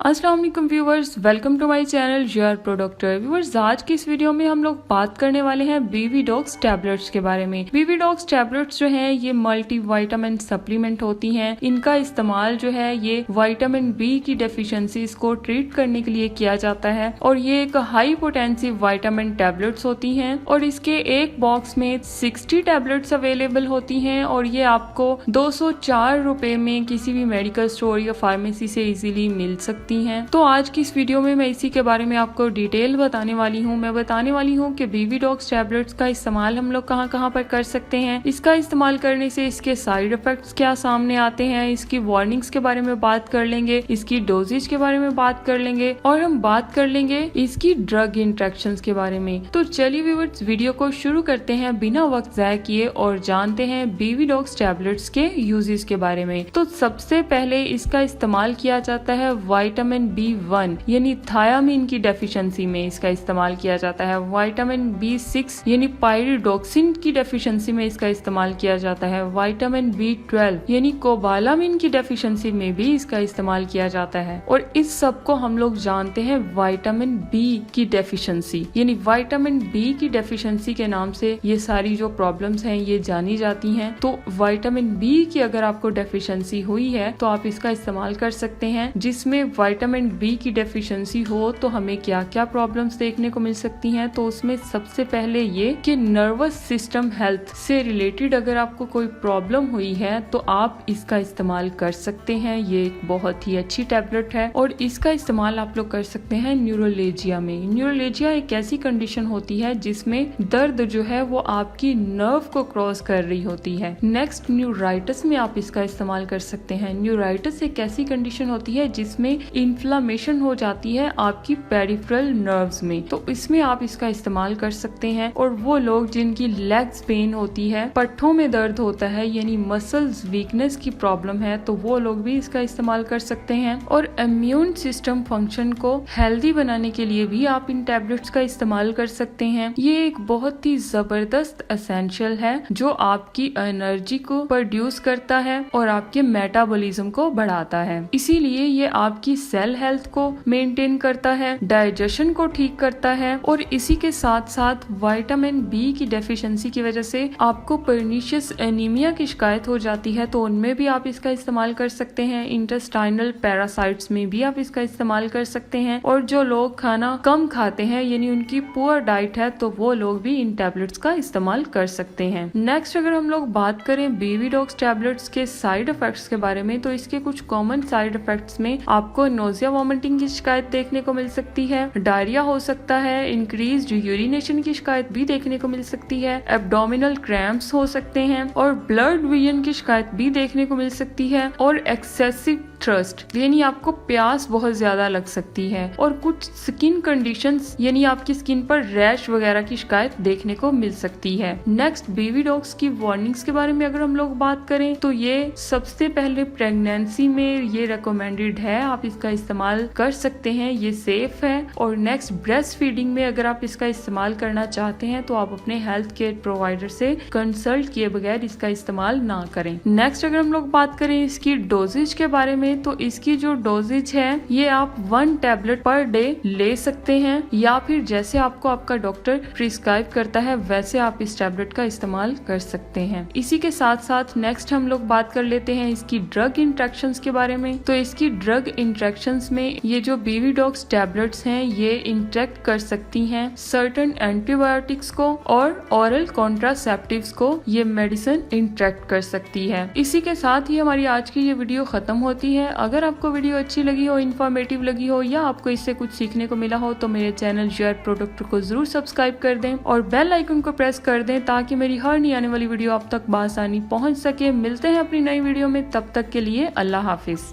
अस्सलाम वालेकुम viewers, welcome to my channel your productor. Viewers, आज की इस वीडियो में हम लोग बात करने वाले हैं बीवीडॉक्स टैबलेट्स के बारे में। बीवीडॉक्स टैबलेट्स जो हैं ये मल्टी विटामिन सप्लीमेंट होती हैं। इनका इस्तेमाल जो है ये विटामिन बी की डेफिशिएंसीज को ट्रीट करने के लिए किया जाता है और ये एक हाई पोटेंसी विटामिन टैबलेट्स होती हैं और इसके एक बॉक्स में 60 टैबलेट्स अवेलेबल होती हैं और ये आपको 204 रुपए में किसी भी मेडिकल स्टोर या फार्मेसी से इजीली मिल सकती हैं। तो आज की इस वीडियो में मैं इसी के बारे में आपको डिटेल बताने वाली हूँ। मैं बताने वाली हूँ कि बीवीडॉक्स टैबलेट्स का इस्तेमाल हम लोग कहाँ कहाँ पर कर सकते हैं, इसका इस्तेमाल करने से इसके साइड इफेक्ट्स क्या सामने आते हैं, इसकी वार्निंग्स के बारे में बात कर लेंगे, इसकी डोजेज के बारे में बात कर लेंगे और हम बात कर लेंगे इसकी ड्रग इंट्रैक्शंस के बारे में। तो चलिए व्यूअर्स, वीडियो को शुरू करते हैं बिना वक्त ज़ाया किए और जानते हैं बीवीडॉक्स टैबलेट्स के यूजेस के बारे में। तो सबसे पहले इसका इस्तेमाल किया जाता है विटामिन B1 यानी थायामीन की डेफिशिएंसी में इसका इस्तेमाल किया जाता है। विटामिन B6 यानी पायरिडोक्सिन की डेफिशिएंसी में इसका इस्तेमाल किया जाता है। विटामिन B12 यानी कोबालामिन की डेफिशिएंसी में भी इसका इस्तेमाल किया जाता है। और इस सब को हम लोग जानते हैं विटामिन B की डेफिशिएंसी यानी विटामिन B की डेफिशिएंसी के नाम से ये सारी जो प्रॉब्लम्स हैं ये जानी जाती हैं। तो विटामिन B की अगर आपको डेफिशिएंसी हुई है तो आप इसका इस्तेमाल कर सकते हैं। जिसमें विटामिन बी की डेफिशिएंसी हो तो हमें क्या क्या प्रॉब्लम्स देखने को मिल सकती हैं। तो उसमें सबसे पहले ये कि नर्वस सिस्टम हेल्थ से रिलेटेड अगर आपको कोई प्रॉब्लम हुई है तो आप इसका इस्तेमाल कर सकते हैं। ये एक बहुत ही अच्छी टैबलेट है और इसका इस्तेमाल आप लोग कर सकते हैं न्यूरोलेजिया में। न्यूरोलेजिया एक ऐसी कंडीशन होती है जिसमें दर्द जो है वो आपकी नर्व को क्रॉस कर रही होती है। नेक्स्ट, न्यूराइटिस में आप इसका इस्तेमाल कर सकते हैं। न्यूराइटिस एक ऐसी कंडीशन होती है जिसमें इन्फ्लामेशन हो जाती है आपकी पेरिफेरल नर्व्स में, तो इसमें आप इसका इस्तेमाल कर सकते हैं। और वो लोग जिनकी लेग्स पेन होती है, पट्ठों में दर्द होता है यानी मसल्स वीकनेस की प्रॉब्लम है, तो वो लोग भी इसका इस्तेमाल कर सकते हैं। और इम्यून सिस्टम फंक्शन को हेल्दी बनाने के लिए भी आप इन टैबलेट्स का इस्तेमाल कर सकते हैं। ये एक बहुत ही जबरदस्त एसेंशियल है जो आपकी एनर्जी को प्रोड्यूस करता है और आपके मेटाबॉलिज्म को बढ़ाता है। इसीलिए ये आपकी सेल हेल्थ को मेंटेन करता है, डाइजेशन को ठीक करता है और इसी के साथ साथ विटामिन बी की डेफिशिएंसी की वजह से आपको पर्निशियस एनीमिया की शिकायत हो जाती है, तो उनमें भी आप इसका इस्तेमाल कर सकते हैं। इंटेस्टाइनल पैरासाइट्स में भी आप इसका इस्तेमाल कर सकते हैं। और जो लोग खाना कम खाते हैं यानी उनकी पुअर डाइट है तो वो लोग भी इन टैबलेट्स का इस्तेमाल कर सकते हैं। नेक्स्ट, अगर हम लोग बात करें बीवीडॉक्स टैबलेट्स के साइड इफेक्ट्स के बारे में, तो इसके कुछ कॉमन साइड इफेक्ट्स में आपको नोजिया वॉमिटिंग की शिकायत देखने को मिल सकती है, डायरिया हो सकता है, इंक्रीज्ड यूरिनेशन की शिकायत भी देखने को मिल सकती है, एब्डोमिनल क्रैम्प्स हो सकते हैं और ब्लड विजन की शिकायत भी देखने को मिल सकती है और एक्सेसिव थ्रस्ट यानी आपको प्यास बहुत ज्यादा लग सकती है और कुछ स्किन कंडीशंस यानी आपकी स्किन पर रैश वगैरह की शिकायत देखने को मिल सकती है। नेक्स्ट, बीवीडॉक्स की वार्निंग्स के बारे में अगर हम लोग बात करें तो ये सबसे पहले प्रेगनेंसी में ये रिकमेंडेड है, आप इसका इस्तेमाल कर सकते हैं, ये सेफ है। और नेक्स्ट, ब्रेस्ट फीडिंग में अगर आप इसका इस्तेमाल करना चाहते हैं तो आप अपने हेल्थ केयर प्रोवाइडर से कंसल्ट किए बगैर इसका इस्तेमाल ना करें। नेक्स्ट, अगर हम लोग बात करें इसकी डोजेज के बारे में, तो इसकी जो डोजेज है ये आप 1 टैबलेट पर डे ले सकते हैं या फिर जैसे आपको आपका डॉक्टर प्रिस्क्राइब करता है वैसे आप इस टैबलेट का इस्तेमाल कर सकते हैं। इसी के साथ साथ नेक्स्ट हम लोग बात कर लेते हैं इसकी ड्रग इंट्रैक्शंस के बारे में। तो इसकी ड्रग इंट्रैक्शंस में ये जो बीवीडॉक्स टैबलेट्स हैं ये इंट्रैक्ट कर सकती हैं सर्टेन एंटीबायोटिक्स को और ऑरल कॉन्ट्रासेप्टिव्स को ये मेडिसिन इंट्रैक्ट कर सकती है। इसी के साथ ही हमारी आज की ये वीडियो खत्म होती है। अगर आपको वीडियो अच्छी लगी हो, इन्फॉर्मेटिव लगी हो या आपको इससे कुछ सीखने को मिला हो तो मेरे चैनल योर प्रोडक्टर को जरूर सब्सक्राइब कर दें और बेल आइकन को प्रेस कर दें ताकि मेरी हर नई आने वाली वीडियो आप तक बआसानी पहुंच सके। मिलते हैं अपनी नई वीडियो में, तब तक के लिए अल्लाह हाफिज।